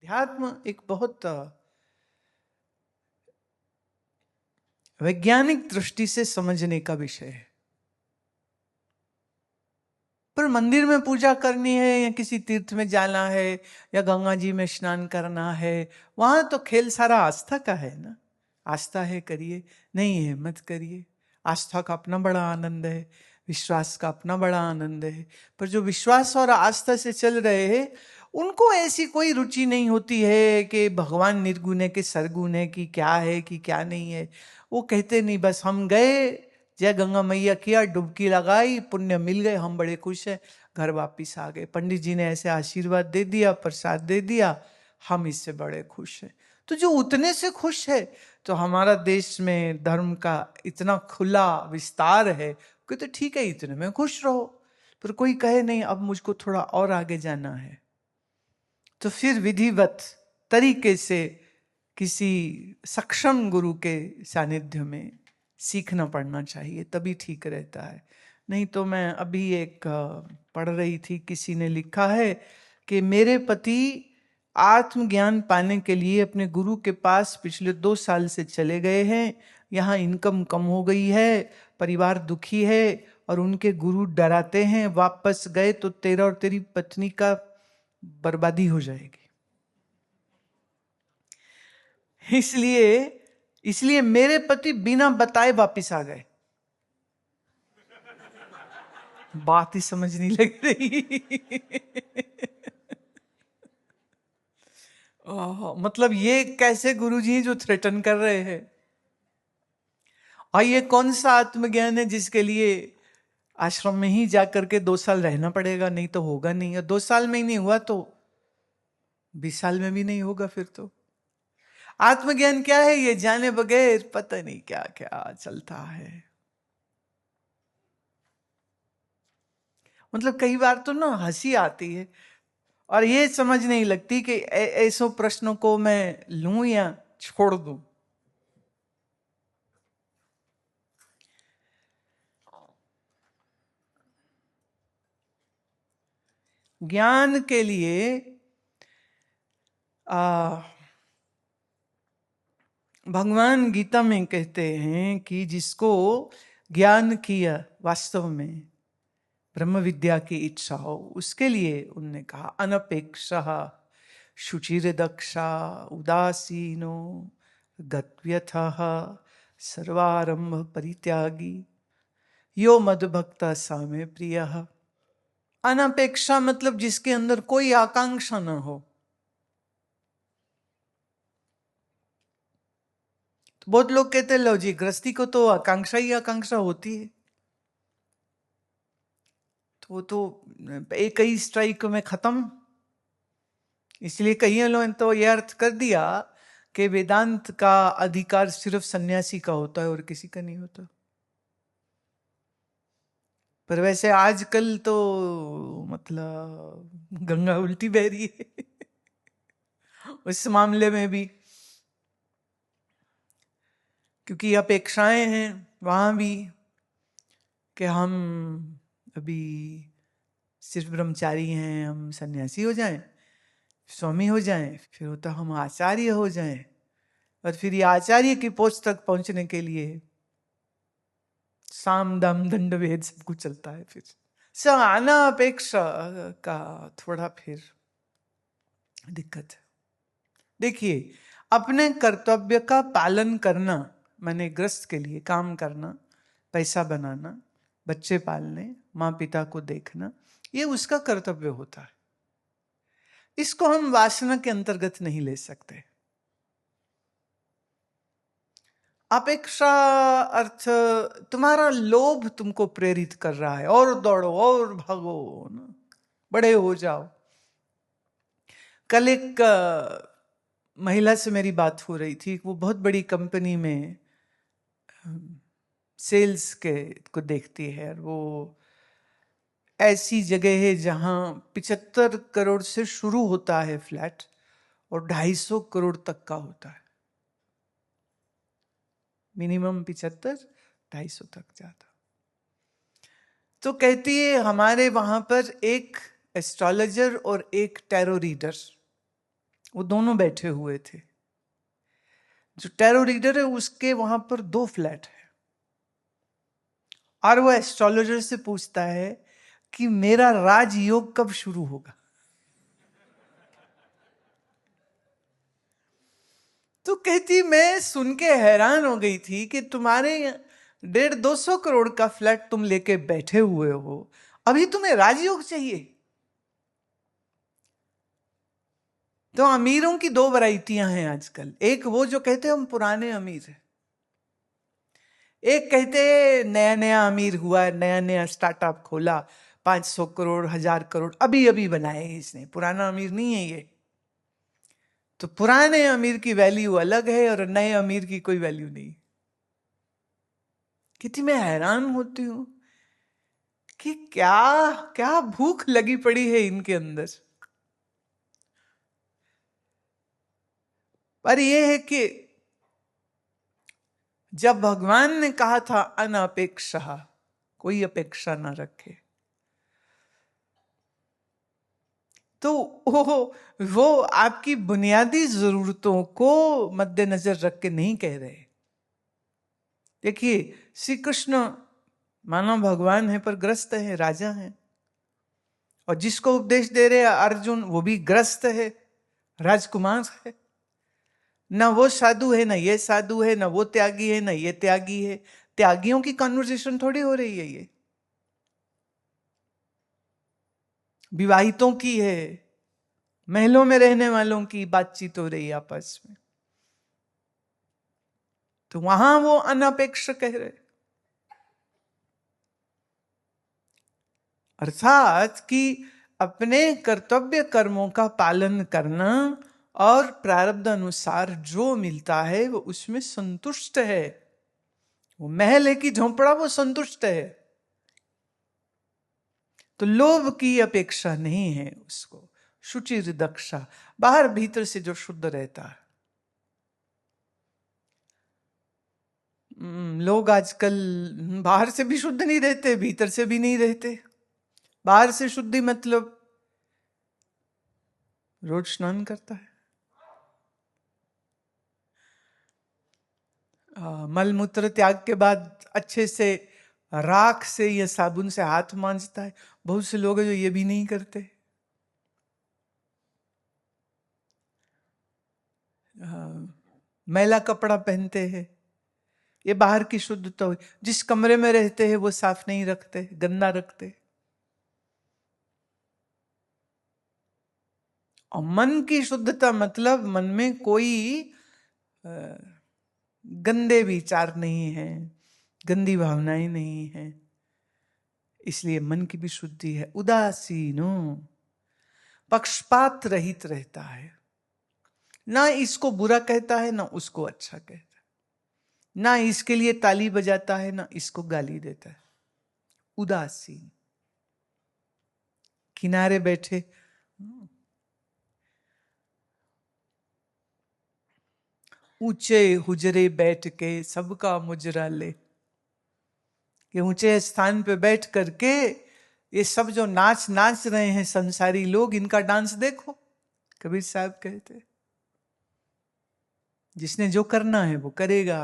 अध्यात्म एक बहुत वैज्ञानिक दृष्टि से समझने का विषय है। पर मंदिर में पूजा करनी है या किसी तीर्थ में जाना है या गंगा जी में स्नान करना है, वहां तो खेल सारा आस्था का है ना। आस्था है करिए, नहीं है मत करिए। आस्था का अपना बड़ा आनंद है, विश्वास का अपना बड़ा आनंद है। पर जो विश्वास और आस्था से चल रहे हैं उनको ऐसी कोई रुचि नहीं होती है कि भगवान निर्गुण है कि सरगुण है कि क्या है कि क्या नहीं है। वो कहते नहीं, बस हम गए, जय गंगा मैया किया, डुबकी लगाई, पुण्य मिल गए, हम बड़े खुश हैं, घर वापिस आ गए। पंडित जी ने ऐसे आशीर्वाद दे दिया, प्रसाद दे दिया, हम इससे बड़े खुश हैं। तो जो उतने से खुश है, तो हमारा देश में धर्म का इतना खुला विस्तार है कि तो ठीक है, इतने में खुश रहो। पर कोई कहे नहीं अब मुझको थोड़ा और आगे जाना है, तो फिर विधिवत तरीके से किसी सक्षम गुरु के सानिध्य में सीखना पड़ना चाहिए, तभी ठीक रहता है। नहीं तो मैं अभी एक पढ़ रही थी, किसी ने लिखा है कि मेरे पति आत्मज्ञान पाने के लिए अपने गुरु के पास पिछले 2 साल से चले गए हैं। यहाँ इनकम कम हो गई है, परिवार दुखी है और उनके गुरु डराते हैं वापस गए तो तेरा और तेरी पत्नी का बर्बादी हो जाएगी। इसलिए मेरे पति बिना बताए वापिस आ गए। बात ही समझ नहीं लग रही। मतलब ये कैसे गुरुजी जो थ्रेटन कर रहे हैं। और ये कौन सा आत्मज्ञान है जिसके लिए आश्रम में ही जाकर के 2 साल रहना पड़ेगा, नहीं तो होगा नहीं। और 2 साल में ही नहीं हुआ तो 20 साल में भी नहीं होगा। फिर तो आत्मज्ञान क्या है, ये जाने बगैर पता नहीं क्या क्या चलता है। मतलब कई बार तो ना हंसी आती है और ये समझ नहीं लगती कि ऐसो प्रश्नों को मैं लूं या छोड़ दूं। ज्ञान के लिए भगवान गीता में कहते हैं कि जिसको ज्ञान किया वास्तव में ब्रह्म विद्या की इच्छा हो, उसके लिए उनने कहा अनपेक्षा शुचिर दक्षा उदासीनो गत्व्यथः सर्वारंभ परित्यागी यो मद भक्ता सामे प्रियः। अनपेक्षा मतलब जिसके अंदर कोई आकांक्षा न हो। तो बहुत लोग कहते लो जी, गृहस्थी को तो आकांक्षा ही आकांक्षा होती है, तो वो तो एक ही स्ट्राइक में खत्म। इसलिए कई लोगों ने तो यह अर्थ कर दिया कि वेदांत का अधिकार सिर्फ सन्यासी का होता है और किसी का नहीं होता। पर वैसे आजकल तो मतलब गंगा उल्टी बह रही है उस मामले में भी, क्योंकि अपेक्षाएं हैं वहां भी कि हम अभी सिर्फ ब्रह्मचारी हैं, हम सन्यासी हो जाएं, स्वामी हो जाएं, फिर होता हम आचार्य हो जाएं, और फिर ये आचार्य की पोस्ट तक पहुंचने के लिए साम दाम दंड भेद सब कुछ चलता है। फिर सब आना अपेक्षा का थोड़ा फिर दिक्कत है। देखिए, अपने कर्तव्य का पालन करना माने गृहस्थ के लिए काम करना, पैसा बनाना, बच्चे पालने, माँ पिता को देखना, ये उसका कर्तव्य होता है। इसको हम वासना के अंतर्गत नहीं ले सकते। अपेक्षा अर्थ तुम्हारा लोभ तुमको प्रेरित कर रहा है और दौड़ो और भागो ना, बड़े हो जाओ। कल एक महिला से मेरी बात हो रही थी, वो बहुत बड़ी कंपनी में सेल्स के को देखती है। वो ऐसी जगह है जहां 75 करोड़ से शुरू होता है फ्लैट और 250 करोड़ तक का होता है। मिनिमम 75, 250 तक जाता। तो कहती है हमारे वहां पर एक एस्ट्रोलॉजर और एक टैरो रीडर वो दोनों बैठे हुए थे। जो टैरो रीडर है उसके वहां पर 2 फ्लैट है, और वो एस्ट्रोलॉजर से पूछता है कि मेरा राजयोग कब शुरू होगा। तो कहती, मैं सुन के हैरान हो गई थी कि तुम्हारे 150-200 करोड़ का फ्लैट तुम लेके बैठे हुए हो, अभी तुम्हें राजयोग चाहिए। तो अमीरों की 2 वैरायटियां हैं आजकल। एक वो जो कहते हैं हम पुराने अमीर हैं, एक कहते हैं नया नया अमीर हुआ, नया नया स्टार्टअप खोला, 500 करोड़ 1000 करोड़ अभी अभी बनाए इसने, पुराना अमीर नहीं है ये। तो पुराने अमीर की वैल्यू अलग है और नए अमीर की कोई वैल्यू नहीं। कितनी मैं हैरान होती हूं कि क्या क्या भूख लगी पड़ी है इनके अंदर। पर यह है कि जब भगवान ने कहा था अनपेक्षा, कोई अपेक्षा ना रखे, तो वो आपकी बुनियादी जरूरतों को मद्देनजर रख के नहीं कह रहे। देखिए, श्री कृष्ण मानो भगवान है पर ग्रस्त है, राजा है, और जिसको उपदेश दे रहे अर्जुन वो भी ग्रस्त है, राजकुमार है। ना वो साधु है, ना ये साधु है, ना वो त्यागी है, ना ये त्यागी है। त्यागियों की कॉन्वर्सेशन थोड़ी हो रही है, ये विवाहितों की है, महलों में रहने वालों की बातचीत हो रही है आपस में। तो वहां वो अनपेक्ष कह रहे, अर्थात कि अपने कर्तव्य कर्मों का पालन करना और प्रारब्ध अनुसार जो मिलता है वो उसमें संतुष्ट है। वो महल है कि झोंपड़ा, वो संतुष्ट है। तो लोभ की अपेक्षा नहीं है उसको। शुचिर दक्षा, बाहर भीतर से जो शुद्ध रहता है। लोग आजकल बाहर से भी शुद्ध नहीं रहते, भीतर से भी नहीं रहते। बाहर से शुद्धि मतलब रोज स्नान करता है, मल मूत्र त्याग के बाद अच्छे से राख से या साबुन से हाथ मांजता है। बहुत से लोग हैं जो ये भी नहीं करते। मैला कपड़ा पहनते हैं, ये बाहर की शुद्धता हुई। जिस कमरे में रहते हैं वो साफ नहीं रखते, गंदा रखते। और मन की शुद्धता मतलब मन में कोई गंदे विचार नहीं है, गंदी भावनाएं नहीं है, इसलिए मन की भी शुद्धि है। उदासीनो, पक्षपात रहित रहता है, ना इसको बुरा कहता है ना उसको अच्छा कहता है, ना इसके लिए ताली बजाता है ना इसको गाली देता है। उदासीन, किनारे बैठे, ऊंचे हुजरे बैठ के सबका मुजरा ले, कि ऊंचे स्थान पे बैठ करके ये सब जो नाच नाच रहे हैं संसारी लोग, इनका डांस देखो। कबीर साहब कहते, जिसने जो करना है वो करेगा,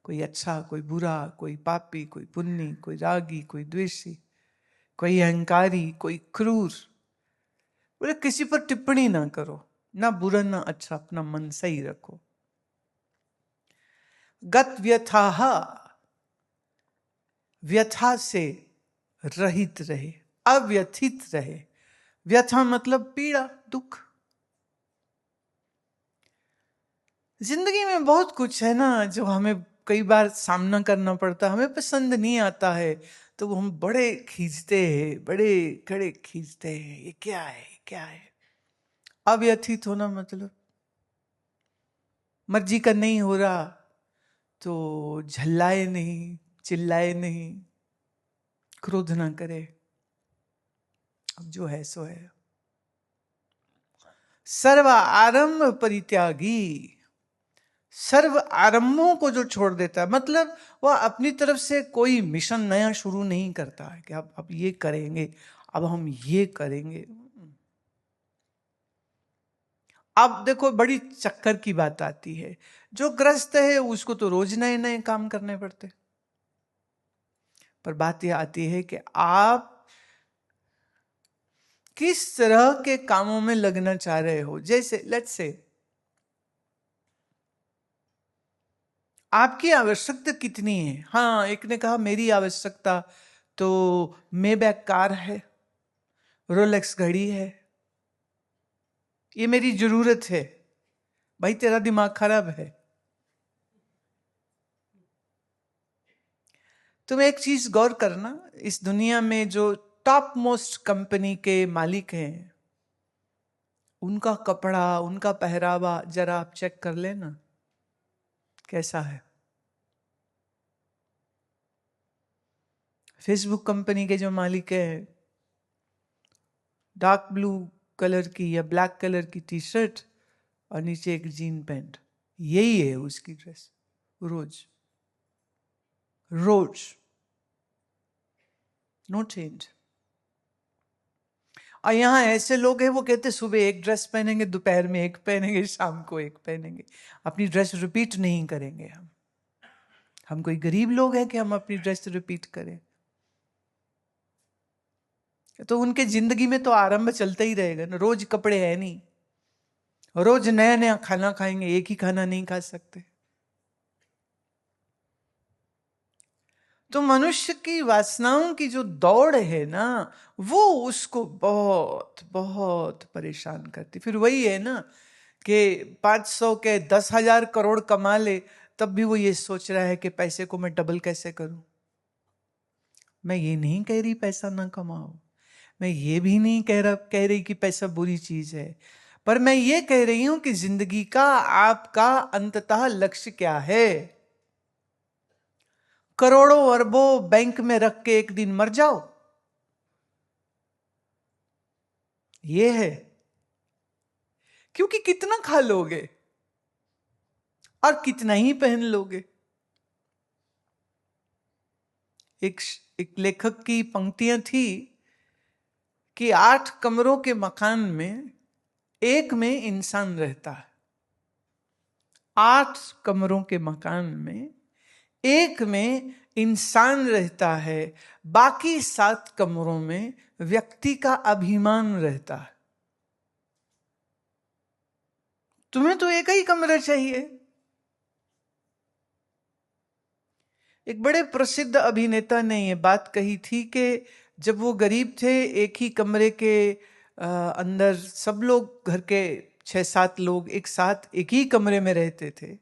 कोई अच्छा कोई बुरा, कोई पापी कोई पुण्य, कोई रागी कोई द्वेषी, कोई अहंकारी कोई क्रूर। बोले किसी पर टिप्पणी ना करो, ना बुरा ना अच्छा, अपना मन सही रखो। गत व्यथा, व्यथा से रहित रहे, अव्यथित रहे। व्यथा मतलब पीड़ा, दुख। जिंदगी में बहुत कुछ है ना जो हमें कई बार सामना करना पड़ता है, हमें पसंद नहीं आता है, तो वो हम बड़े खींचते हैं, बड़े खड़े खींचते हैं, ये क्या है, ये क्या है। अव्यथित होना मतलब मर्जी का नहीं हो रहा तो झल्लाए नहीं, चिल्लाए नहीं, क्रोध ना करे, अब जो है सो है। सर्व आरंभ परित्यागी, सर्व आरंभों को जो छोड़ देता है, मतलब वह अपनी तरफ से कोई मिशन नया शुरू नहीं करता है कि अब ये करेंगे, अब हम ये करेंगे। अब देखो बड़ी चक्कर की बात आती है, जो ग्रस्त है उसको तो रोज नए नए काम करने पड़ते, पर बात यह आती है कि आप किस तरह के कामों में लगना चाह रहे हो। जैसे लेट्स से आपकी आवश्यकता कितनी है। हाँ, एक ने कहा मेरी आवश्यकता तो मेबैक कार है, रोलेक्स घड़ी है, ये मेरी जरूरत है। भाई तेरा दिमाग खराब है। तुम एक चीज गौर करना, इस दुनिया में जो टॉप मोस्ट कंपनी के मालिक हैं, उनका कपड़ा, उनका पहरावा जरा आप चेक कर लेना कैसा है। फेसबुक कंपनी के जो मालिक है, डार्क ब्लू कलर की या ब्लैक कलर की टी शर्ट और नीचे एक जीन पैंट, यही है उसकी ड्रेस रोज रोज, नो चेंज। और यहां ऐसे लोग हैं वो कहते सुबह एक ड्रेस पहनेंगे, दोपहर में एक पहनेंगे, शाम को एक पहनेंगे, अपनी ड्रेस रिपीट नहीं करेंगे। हम कोई गरीब लोग हैं कि हम अपनी ड्रेस रिपीट करें। तो उनके जिंदगी में तो आरंभ चलता ही रहेगा ना, रोज कपड़े है नहीं, रोज नया नया खाना खाएंगे, एक ही खाना नहीं खा सकते। तो मनुष्य की वासनाओं की जो दौड़ है ना, वो उसको बहुत बहुत परेशान करती। फिर वही है ना कि 500 के 10,000 करोड़ कमा ले, तब भी वो ये सोच रहा है कि पैसे को मैं डबल कैसे करूं। मैं ये नहीं कह रही पैसा ना कमाओ, मैं ये भी नहीं कह रही कि पैसा बुरी चीज है, पर मैं ये कह रही हूं कि जिंदगी का आपका अंततः लक्ष्य क्या है। करोड़ों अरबों बैंक में रख के एक दिन मर जाओ, ये है। क्योंकि कितना खा लोगे और कितना ही पहन लोगे। एक एक लेखक की पंक्तियां थी कि 8 कमरों के मकान में एक में इंसान रहता है। 8 कमरों के मकान में एक में इंसान रहता है, बाकी 7 कमरों में व्यक्ति का अभिमान रहता है। तुम्हें तो एक ही कमरा चाहिए। एक बड़े प्रसिद्ध अभिनेता ने ये बात कही थी कि जब वो गरीब थे, एक ही कमरे के अंदर सब लोग, घर के 6-7 लोग एक साथ एक ही कमरे में रहते थे,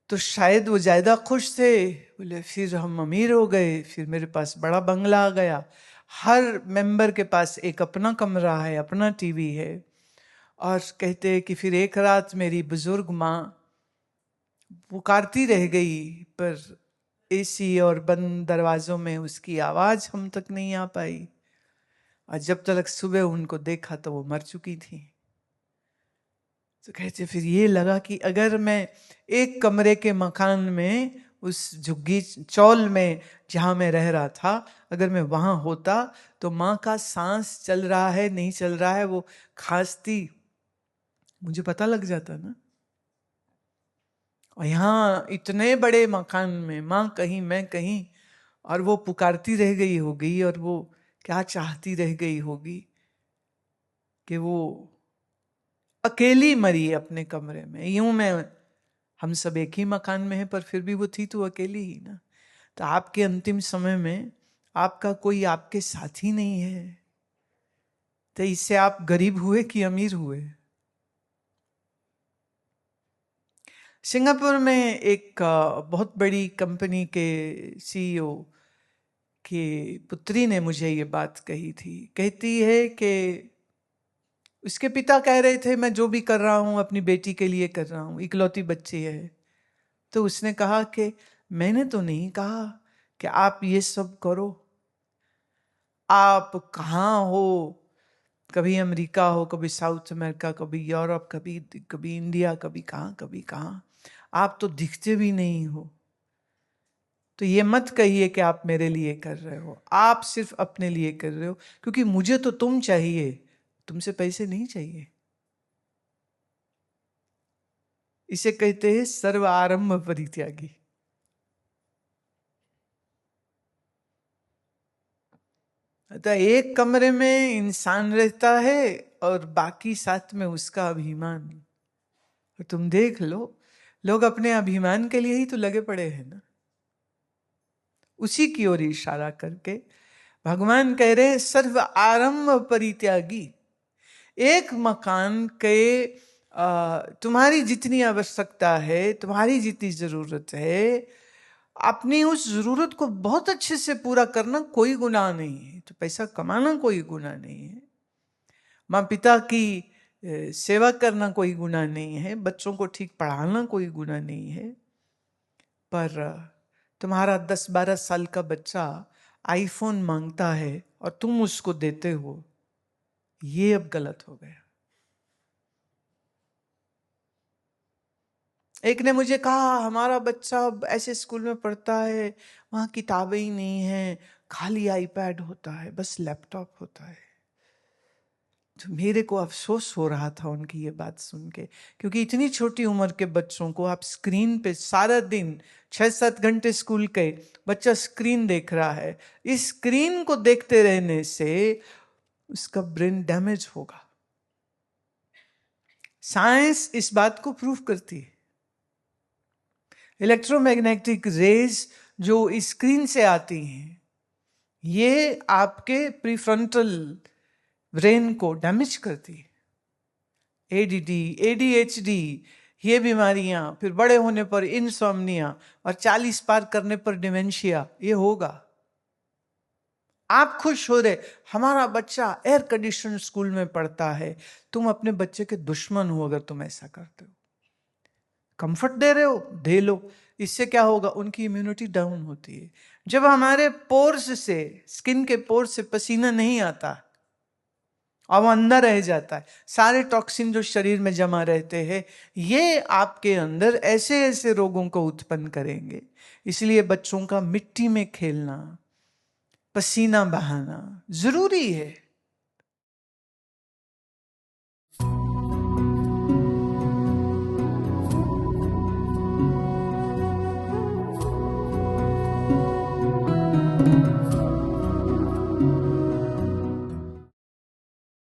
तो शायद वो ज्यादा खुश थे। बोले फिर हम अमीर हो गए, फिर मेरे पास बड़ा बंगला आ गया, हर मेंबर के पास एक अपना कमरा है, अपना टीवी है। और कहते हैं कि फिर एक रात मेरी बुजुर्ग माँ पुकारती रह गई, पर एसी और बंद दरवाजों में उसकी आवाज हम तक नहीं आ पाई, और जब तक सुबह उनको देखा तो वो मर चुकी थी। तो कहते फिर ये लगा कि अगर मैं एक कमरे के मकान में, उस झुग्गी चौल में जहां मैं रह रहा था, अगर मैं वहां होता तो माँ का सांस चल रहा है नहीं चल रहा है, वो खांसती, मुझे पता लग जाता ना। और यहाँ इतने बड़े मकान में माँ कहीं मैं कहीं, और वो पुकारती रह गई होगी, और वो क्या चाहती रह गई होगी कि वो अकेली मरी अपने कमरे में। यूं मैं, हम सब एक ही मकान में हैं, पर फिर भी वो थी तो अकेली ही ना। तो आपके अंतिम समय में आपका कोई आपके साथी नहीं है, तो इससे आप गरीब हुए कि अमीर हुए। सिंगापुर में एक बहुत बड़ी कंपनी के सीईओ की पुत्री ने मुझे ये बात कही थी। कहती है कि उसके पिता कह रहे थे मैं जो भी कर रहा हूं अपनी बेटी के लिए कर रहा हूं, इकलौती बच्ची है। तो उसने कहा कि मैंने तो नहीं कहा कि आप ये सब करो, आप कहाँ हो, कभी अमेरिका हो, कभी साउथ अमेरिका, कभी यूरोप, कभी कभी इंडिया, कभी कहाँ, आप तो दिखते भी नहीं हो। तो ये मत कहिए कि आप मेरे लिए कर रहे हो, आप सिर्फ अपने लिए कर रहे हो, क्योंकि मुझे तो तुम चाहिए, तुमसे पैसे नहीं चाहिए। इसे कहते हैं सर्व आरंभ परित्यागी। अतः एक कमरे में इंसान रहता है और बाकी साथ में उसका अभिमान। और तुम देख लो, लोग अपने अभिमान के लिए ही तो लगे पड़े हैं ना। उसी की ओर इशारा करके भगवान कह रहे हैं सर्व आरंभ परित्यागी। एक मकान के तुम्हारी जितनी आवश्यकता है, तुम्हारी जितनी जरूरत है, अपनी उस जरूरत को बहुत अच्छे से पूरा करना कोई गुनाह नहीं है। तो पैसा कमाना कोई गुनाह नहीं है, माँ पिता की सेवा करना कोई गुनाह नहीं है, बच्चों को ठीक पढ़ाना कोई गुनाह नहीं है। पर तुम्हारा 10-12 साल का बच्चा आईफोन मांगता है और तुम उसको देते हो, ये अब गलत हो गया। एक ने मुझे कहा हमारा बच्चा ऐसे स्कूल में पढ़ता है, वहां किताबें ही नहीं है, खाली आईपैड होता है, बस लैपटॉप होता है। तो मेरे को अफसोस हो रहा था उनकी ये बात सुन के, क्योंकि इतनी छोटी उम्र के बच्चों को आप स्क्रीन पे सारा दिन 6-7 घंटे स्कूल के बच्चा स्क्रीन देख रहा है। इस स्क्रीन को देखते रहने से उसका ब्रेन डैमेज होगा। साइंस इस बात को प्रूव करती है। इलेक्ट्रोमैग्नेटिक रेज जो स्क्रीन से आती हैं, ये आपके प्रीफ्रंटल ब्रेन को डैमेज करती है। एडीडी, एडीएचडी, ये बीमारियां, फिर बड़े होने पर इंसोम्निया, और 40 पार करने पर डिमेंशिया, ये होगा। आप खुश हो रहे हमारा बच्चा एयर कंडीशन स्कूल में पढ़ता है, तुम अपने बच्चे के दुश्मन हो अगर तुम ऐसा करते हो। कंफर्ट दे रहे हो, दे लो, इससे क्या होगा, उनकी इम्यूनिटी डाउन होती है। जब हमारे पोर्स से, स्किन के पोर्स से पसीना नहीं आता और वो अंदर रह जाता है, सारे टॉक्सिन जो शरीर में जमा रहते हैं, ये आपके अंदर ऐसे ऐसे रोगों को उत्पन्न करेंगे। इसलिए बच्चों का मिट्टी में खेलना, पसीना बहाना जरूरी है।